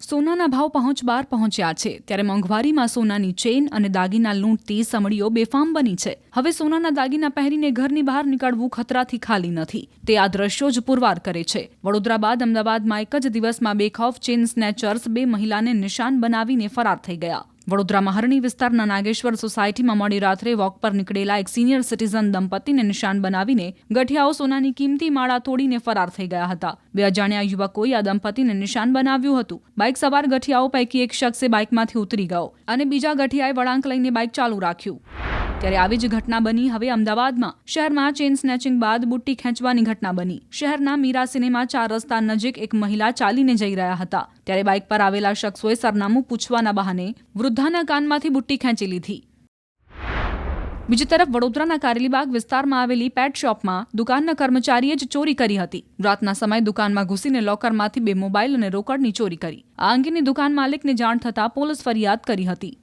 સોનાના ભાવ પહોંચ પહોંચ્યા છે ત્યારે મોંઘવારીમાં સોનાની ચેઇન અને દાગીના લૂંટતી સમડીઓ બેફામ બની છે. હવે સોનાના દાગીના પહેરીને ઘરની બહાર નીકળવું ખતરાથી ખાલી નથી. તે આ દ્રશ્યો જ પુરવાર કરે છે. વડોદરા બાદ અમદાવાદમાં એક જ દિવસમાં બેખૌફ ચેઇન સ્નેચર્સ 2 મહિલાને નિશાન બનાવીને ફરાર થઈ ગયા. વડોદરામાં હરણી વિસ્તારના નાગેશ્વર સોસાયટીમાં મોડી રાત્રે વોક પર નીકળેલા એક સિનિયર સિટીઝન દંપતીને નિશાન બનાવીને ગઠિયાઓ સોનાની કિંમતી માળા તોડીને ફરાર થઈ ગયા હતા. 2 અજાણ્યા યુવકોએ આ દંપતીને નિશાન બનાવ્યું હતું. બાઇક સવાર ગઠિયાઓ પૈકી એક શખ્સે બાઇકમાંથી ઉતરી ગયો અને બીજા ગઠિયાએ વળાંક લઈને બાઇક ચાલુ રાખ્યું. ત્યારે આવી જ ઘટના બની હવે અમદાવાદમાં. શહેરમાં ચેઇન સ્નેચિંગ બાદ બુટ્ટી ખેંચવાની ઘટના બની. શહેરના મીરા સિનેમા 4 રસ્તા નજીક એક મહિલા ચાલીને જઈ રહ્યા હતા ત્યારે બાઇક પર આવેલા શખ્સોએ સરનામું પૂછવાના બહાને વૃદ્ધાના કાનમાંથી બુટ્ટી ખેંચી લીધી. બીજી તરફ વડોદરાના કારેલીબાગ વિસ્તારમાં આવેલી પેટ શોપમાં દુકાનના કર્મચારીએ જ ચોરી કરી હતી. રાતના સમયે દુકાનમાં ઘૂસીને લોકરમાંથી 2 મોબાઈલ અને રોકડની ચોરી કરી. આ અંગેની દુકાન માલિકને જાણ થતાં પોલીસ ફરિયાદ કરી હતી.